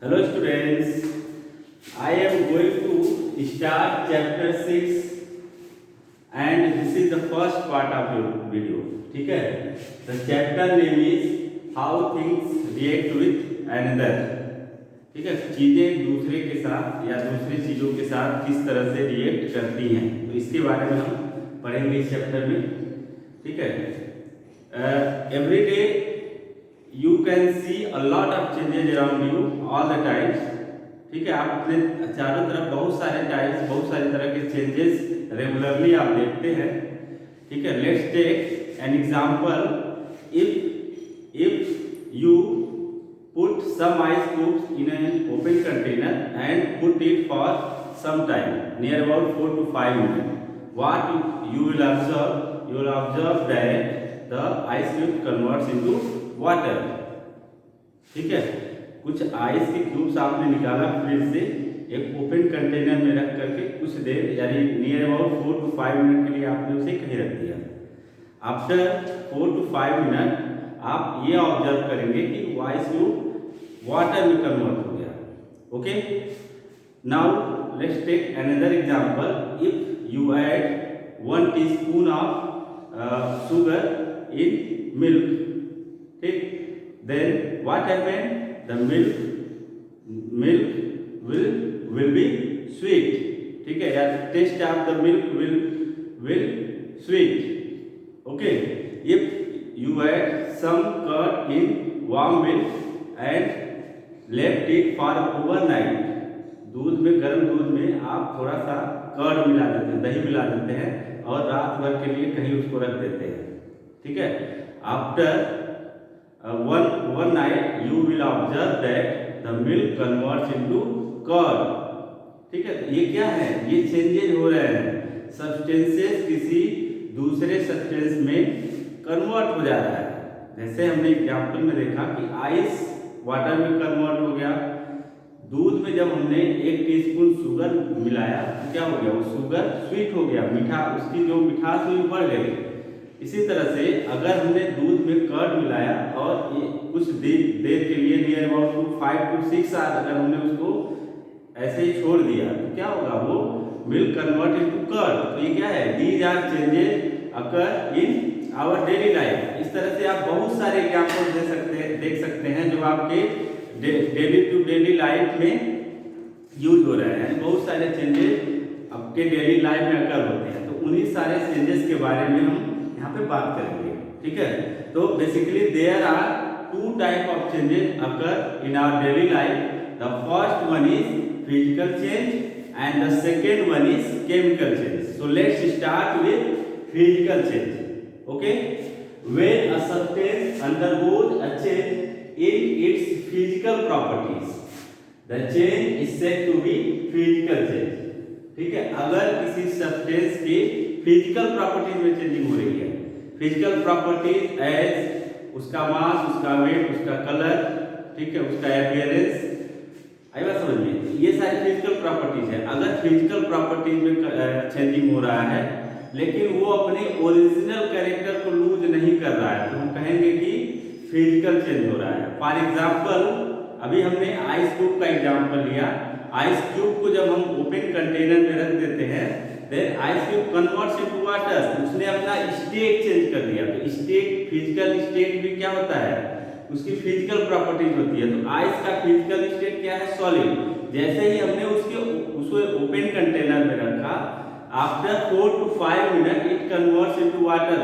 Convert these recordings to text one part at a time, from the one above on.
Hello students, I am going to start chapter 6 and this is the first part of your video. ठीक है? The chapter name is how things react with another. ठीक है? चीजें एक दूसरे के साथ या दूसरी चीजों के साथ किस तरह से रिएक्ट करती हैं, तो इसके बारे में हम पढ़ेंगे इस चैप्टर में. ठीक है? Every day you can see a lot of changes around you all the times. ठीक है, आप अपने चारों तरफ बहुत सारे टाइप्स, बहुत सारे तरह के चेंजेस रेगुलरली आप देखते हैं. ठीक है, let's take an example. If you put some ice cubes in an open container and put it for some time near about 4 to 5 minutes, what you will observe that the ice cube converts into water. ठीक है, कुछ ice के cubes आपने निकाला fridge से, एक open container में रख करके कुछ देर यानी नियर अबाउट 4 to 5 मिनट के लिए आपने उसे कहीं रख दिया. आफ्टर 4 to 5 मिनट आप ये ऑब्जर्व करेंगे कि वो आइस क्यूब वाटर में कन्वर्ट हो गया. Okay, now let's take another example. If you add 1 teaspoon of sugar in milk, ठीक, then what happened? The milk will be sweet. ठीक है, या taste of the milk will sweet. Okay, if you add some curd in warm milk and left it for overnight, दूध में, गर्म दूध में आप थोड़ा सा कर्ड मिला देते हैं, दही मिला देते हैं और रात भर के लिए कहीं उसको रख देते हैं. ठीक है, after one night you will observe that the milk converts into curd. ठीक है, ये क्या है? ये चेंजेज हो रहे हैं. सब्सटेंसेस किसी दूसरे सब्सटेंस में कन्वर्ट हो जा रहा है. जैसे हमने एग्जांपल में देखा कि आइस वाटर में कन्वर्ट हो गया. दूध में जब हमने 1 टीस्पून शुगर मिलाया तो क्या हो गया? वो शुगर स्वीट हो गया, मीठा, उसकी जो मिठास हुई बढ़ गई. इसी तरह से अगर हमने दूध में कर्ड मिलाया और ये कुछ देर के लिए नियर अबाउट 5 to 6 आवर अगर हमने उसको ऐसे ही छोड़ दिया तो क्या होगा? वो मिल्क कन्वर्ट इनटू कर्ड. तो ये क्या है? These are changes occur in our daily life. इस तरह से आप बहुत सारे एग्जांपल देख सकते हैं जो आपके डेली टू डेली लाइफ में यूज हो रहे हैं. बहुत सारे चेंजेस आपके डेली लाइफ में अकर होते हैं. तो उन्हीं सारे चेंजेस के बारे में हम यहाँ पे बात करेंगे. ठीक है, तो basically there are 2 type of changes occur in our daily life. The first one is physical change and the second one is chemical change. So let's start with physical change. Okay, when a substance undergoes a change in its physical properties, the change is said to be physical change. ठीक है, अगर किसी substance की physical properties में changing हो रही है, physical properties as उसका मास, उसका वेट, उसका कलर, ठीक है, उसका अपीयरेंस, आई बात समझ में? ये सारी फिजिकल प्रॉपर्टीज है. अगर फिजिकल प्रॉपर्टीज में चेंजिंग हो रहा है लेकिन वो अपने ओरिजिनल कैरेक्टर को लूज नहीं कर रहा है तो हम कहेंगे कि फिजिकल चेंज हो रहा है. फॉर एग्जाम्पल, अभी हमने आइस क्यूब का एग्जाम्पल लिया. आइस क्यूब को जब हम ओपन कंटेनर में रख देते हैं then ice cube converts into water. उसने अपना स्टेट चेंज कर दिया. तो स्टेट, फिजिकल स्टेट भी क्या होता है? उसकी फिजिकल प्रॉपर्टीज होती है. तो आइस का फिजिकल स्टेट क्या है? सॉलिड. जैसे ही हमने उसको ओपन कंटेनर में रखा, after 4 to 5 minute it converts into water.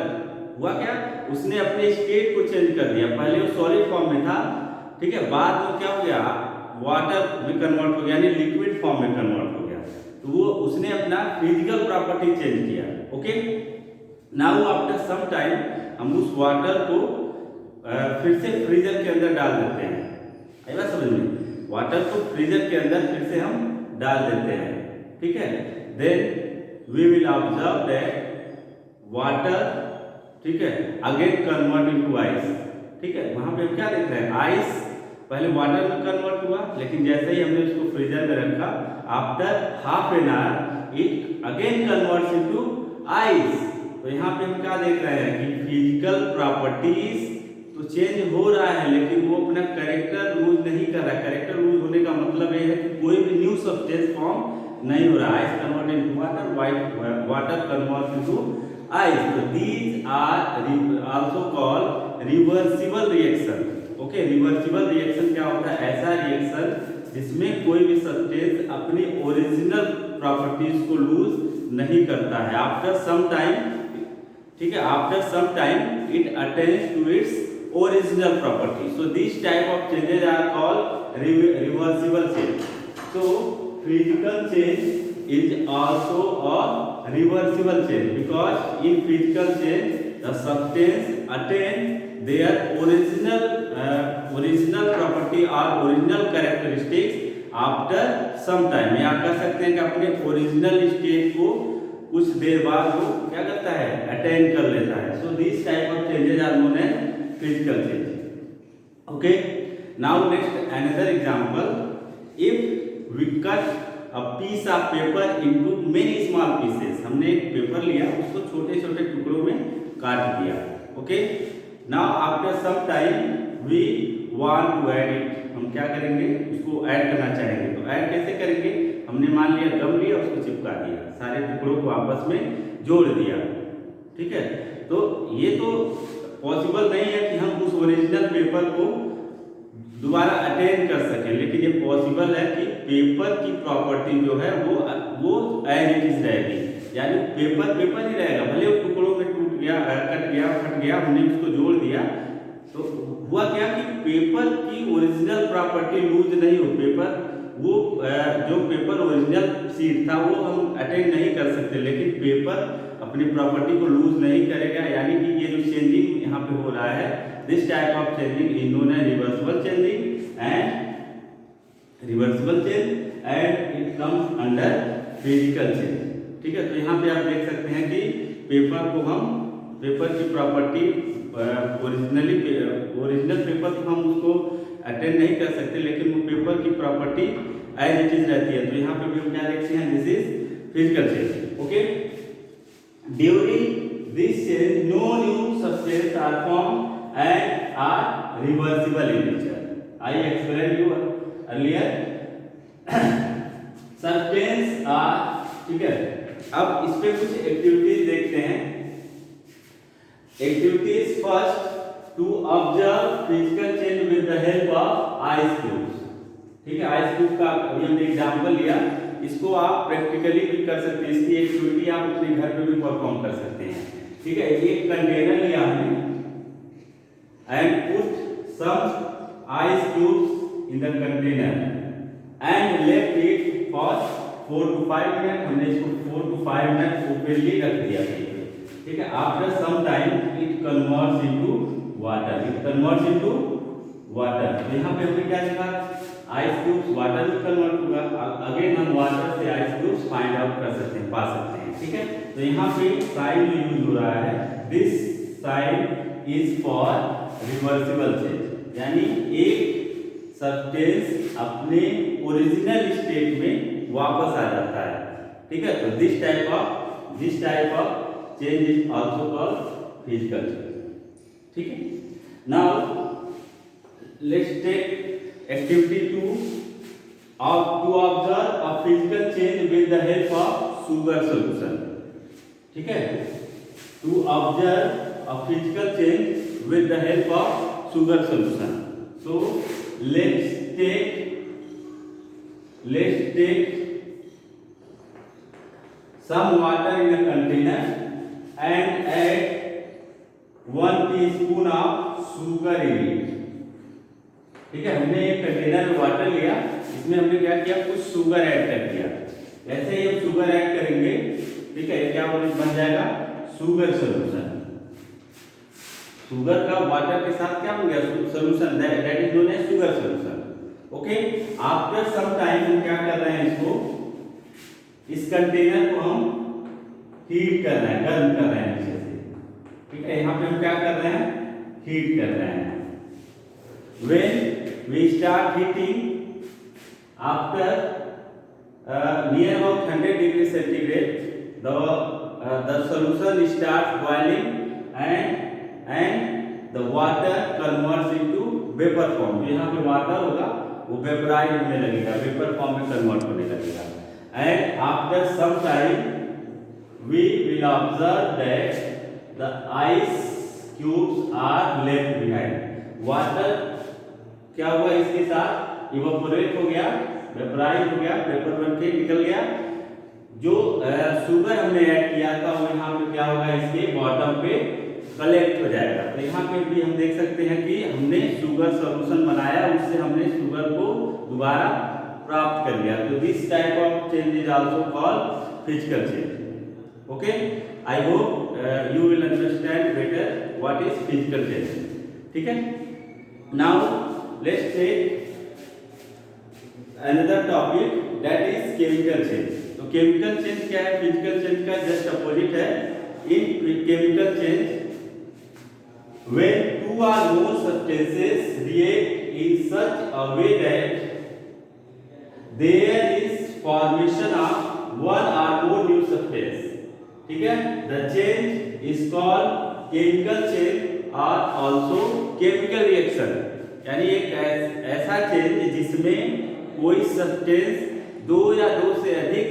हुआ क्या? उसने अपने स्टेट को चेंज कर दिया. पहले वो सॉलिड फॉर्म में था, ठीक है, बाद में क्या हो गया? वाटर में कन्वर्ट हो गया, यानी लिक्विड फॉर्म में कन्वर्ट हो गया. तो वो उसने अपना फिजिकल प्रॉपर्टी चेंज किया. Okay, now after some time हम उस वाटर को फिर से फ्रीजर के अंदर डाल देते हैं. आई बात समझ में? वाटर को फ्रीजर के अंदर फिर से हम डाल देते हैं. ठीक है, then we will observe that water, ठीक है, अगेन कन्वर्ट इनटू आइस. ठीक है, वहां पे हम क्या देख रहे हैं? आइस पहले वाटर में कन्वर्ट हुआ लेकिन जैसे ही हमने उसको फ्रीजर में रखा, after half an hour it again converts into ice. तो यहाँ पे हम क्या देख रहे हैं कि फिजिकल प्रॉपर्टीज तो चेंज हो रहा है लेकिन वो अपना कैरेक्टर लूज नहीं कर रहा है. कैरेक्टर लूज होने का सब्सटेंस फॉर्म नहीं हो रहा, ice convert into water, water convert into ice. तो these are also called reversible reaction. Okay, reversible reaction क्या होता है? ऐसा रिएक्शन जिसमें कोई भी सब्सटेंस अपनी ओरिजिनल प्रॉपर्टीज को लूज नहीं करता है। आफ्टर सम टाइम, ठीक है, after some time it attains to its original property. So these type of changes are called reversible change. So physical change is also a reversible change, because in physical change the substance attain their original property or original characteristics after some time. या कह सकते हैं कि अपने original state को कुछ देर बाद वो क्या करता है? अटेन कर लेता है। So these type of changes are known as physical change. Okay, now next another example. If we cut a piece of paper into many small pieces, हमने एक पेपर लिया, उसको छोटे छोटे टुकड़ों में काट दिया। Okay, now after some time we want to add it. हम क्या करेंगे? उसको ऐड करना चाहेंगे। तो ऐड कैसे करेंगे? हमने मान लिया गम लिया, उसको चिपका दिया, सारे टुकड़ों को आपस में जोड़ दिया। ठीक है, तो ये तो पॉसिबल नहीं है कि हम उस ओरिजिनल पेपर को दोबारा अटेन कर सकें, लेकिन ये पॉसिबल है कि पेपर की प्रॉपर्टी जो है वो एज इट इज रहेगी, यानी पेपर पेपर ही रहेगा, भले वो टुकड़ों में टूट गया, कट गया, फट गया, हमने उसको जोड़ दिया। तो हुआ क्या कि पेपर की ओरिजिनल प्रॉपर्टी लूज नहीं हो, पेपर वो जो पेपर ओरिजिनल शीट था वो हम अटेन नहीं कर सकते, लेकिन पेपर अपनी प्रॉपर्टी को लूज नहीं करेगा। यानी कि ये जो चेंजिंग यहाँ पे हो रहा है, this type of changing is known as reversible changing and it comes under physical change. ठीक है, तो यहाँ पे आप देख सकते हैं कि पेपर की प्रॉपर्टी ओरिजिनल पेपर को हम उसको अटेंड नहीं कर सकते, लेकिन वो पेपर की प्रॉपर्टी एज इट इज रहती है। तो यहाँ पे भी हम क्या देखते हैं? This is physical change. Okay, during this change no new substance are form and are reversible in nature. I explain you earlier. Substance are, ठीक है, अब इस पे कुछ एक्टिविटीज देखते हैं। Activities first, to observe physical change with the help of ice cubes. ठीक है, आइस क्यूब का अभी हमने एग्जांपल लिया, इसको आप प्रैक्टिकली भी कर सकते हैं, इसकी एक्टिविटी आप अपने घर पे भी परफॉर्म कर सकते हैं। ठीक है, एक कंटेनर लिया हमने and put some ice cubes in the container and left it for 4 to 5 minute. हमने इसको 4 to 5 मिनट ओपनली रख दिया। ठीक है, after some time it converts into water, तो यहाँ पे हमने क्या लिखा? आइस क्यूब्स वाटर में कन्वर्ट होगा। अगेन हम वाटर से आइस क्यूब्स फाइंड आउट कर सकते हैं, पा सकते हैं। ठीक है, तो यहाँ पे साइन जो यूज हो रहा है, this sign is for reversible change, यानी एक सब्सटेंस अपने ओरिजिनल स्टेट में वापस आ जाता है। ठीक है, तो this type of change is also called physical change. ठीक है, now let's take activity 2 to observe a physical change with the help of sugar solution. ठीक है, to observe a physical change with the help of sugar solution. So let's take some water in a container and add 1 teaspoon of sugar in it. ठीक है, हमने एक container में water लिया, इसमें हमने क्या किया? कुछ शुगर ऐड कर दिया। जैसे ही हम शुगर ऐड करेंगे, ठीक है, क्या बन जाएगा? Sugar solution. शुगर का वाटर के साथ क्या बन गया? Solution, that is known as sugar solution. Okay, after some time हम क्या कर रहे हैं? इस कंटेनर को हम हीट कर रहे हैं, गर्म कर रहे हैं नीचे से। ठीक है, यहाँ पे हम क्या कर रहे हैं? हीट कर रहे हैं। When we start heating after near about 100 degrees centigrade, the solution starts boiling and the water converts into vapor form. जो यहाँ पे वाटर होगा वो वेपराइज होने लगेगा, वेपर फॉर्म में कन्वर्ट होने लगेगा। And after some time we will observe that the ice cubes are left behind. Water क्या हुआ इसके साथ, इवापोरेट हो गया, वेपराइज हो गया, वेपर बन के निकल गया। जो शुगर हमने ऐड किया था वो यहाँ पे क्या होगा, इसके बॉटम पे कलेक्ट हो जाएगा। तो यहाँ पे भी हम देख सकते हैं कि हमने शुगर सॉल्यूशन बनाया, उससे हमने शुगर को दोबारा प्राप्त कर लिया। तो this type of change is also called physical change. Okay, I hope you will understand better what is physical change. ठीक है, now let's take another topic that is chemical change. तो केमिकल चेंज क्या है, physical change का just opposite है। In chemical change when two or more substances react in such a way that there is formation of one or more new substance, ठीक है, the change is called chemical change or also chemical reaction। यानी एक ऐसा change जिसमें कोई substance दो या दो से अधिक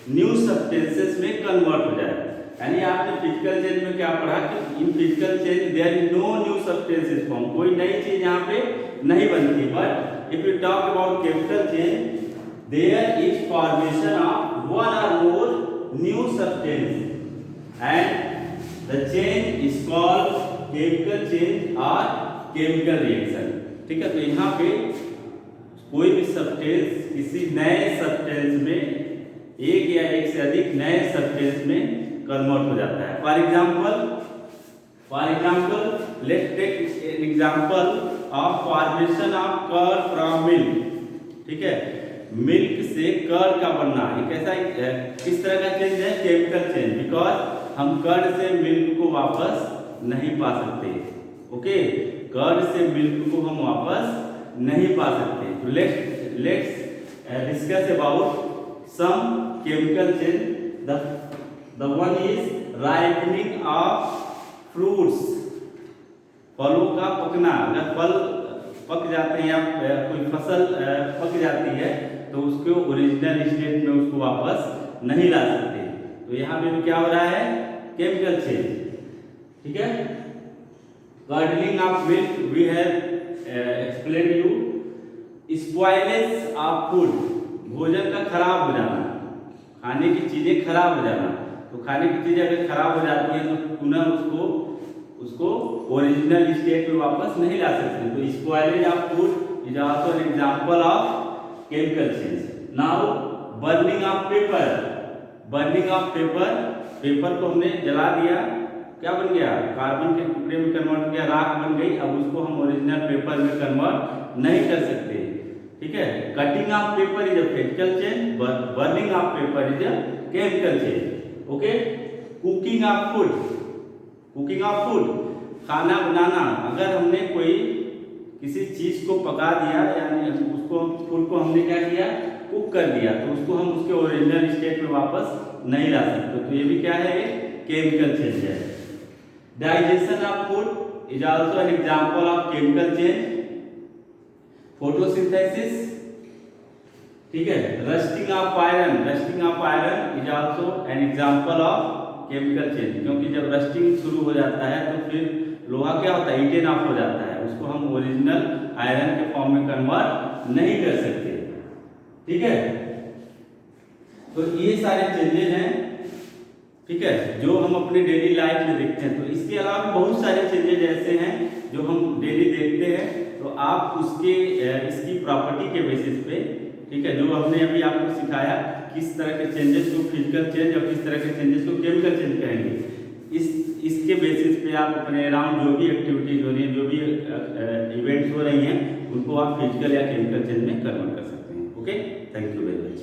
न्यू सब्सटेंसेस में कन्वर्ट हो जाए। यानी आपने फिजिकल चेंज में क्या पढ़ा कि in physical change there is no new substances form, कोई नई चीज यहाँ पे नहीं बनती। But if you talk about chemical change there is formation of one or more new substance and the change is called chemical change और chemical reaction. ठीक है, तो यहाँ पे कोई भी सब्सटेंस किसी नए सब्सटेंस में, एक या एक से अधिक नए सब्सटेंस में कन्वर्ट हो जाता है। For example let's take an example of formation of curd from milk. ठीक है, मिल्क से कर्ड का बनना एक ऐसा किस तरह का चेंज है, केमिकल चेंज, बिकॉज हम कर्ड से मिल्क को वापस नहीं पा सकते। ओके, कर्ड से मिल्क को हम वापस नहीं पा सकते। तो let's discuss about some chemical change. The one is ripening of fruits, फलों का पकना। अगर फल पक जाते हैं या कोई फसल पक जाती है तो उसको ओरिजिनल स्टेट में उसको वापस नहीं ला सकते। तो यहाँ पे क्या हो रहा है, केमिकल चेंज। ठीक है, curdling of milk we have explained you। spoilage of food, भोजन का खराब हो जाना, खाने की चीजें खराब हो जाना। तो खाने की चीजें अगर खराब हो जाती है तो पुनः उसको ओरिजिनल स्टेट में वापस नहीं ला सकते। तो spoilage of food is also an example of chemical change. Now burning of paper, burning of paper, paper को हमने जला दिया, क्या बन गया, कार्बन के टुकड़े में कन्वर्ट हो गया, राख बन गई। अब उसको हम ओरिजिनल पेपर में कन्वर्ट नहीं कर सकते। ठीक है, cutting of paper is a physical change, burning of paper is a chemical change. Okay, cooking of food, cooking of food, खाना बनाना। अगर हमने कोई किसी चीज को पका दिया, यानी उसको फूड को हमने क्या किया, कुक कर दिया, तो उसको हम उसके ओरिजिनल स्टेट में वापस नहीं ला सकते। तो ये भी क्या है, केमिकल चेंज है। Digestion of food is also an example of chemical change. Photosynthesis, ठीक है, rusting of iron, rusting of iron is also an example of chemical change. क्योंकि जब रस्टिंग शुरू हो जाता है तो फिर लोहा क्या होता है, हीटेन ऑफ हो जाता है, उसको हम ओरिजिनल आयरन के फॉर्म में कन्वर्ट नहीं कर सकते। ठीक है, तो ये सारे चेंजेस हैं, ठीक है, जो हम अपने डेली लाइफ में देखते हैं। तो इसके अलावा बहुत सारे चेंजेस ऐसे हैं जो हम डेली देखते हैं। तो आप उसके इसकी प्रॉपर्टी के बेसिस पे, ठीक है, जो हमने अभी आपको सिखाया किस तरह के चेंजेस को फिजिकल चेंज और किस तरह के चेंजेस को केमिकल चेंज कहेंगे, इसके बेसिस पे आप अपने अराउंड जो भी एक्टिविटीज हो रही हैं, जो भी इवेंट्स हो रही हैं, उनको आप फिजिकल या केमिकल चेंज में कन्वर्ट कर सकते हैं। Okay, thank you very much.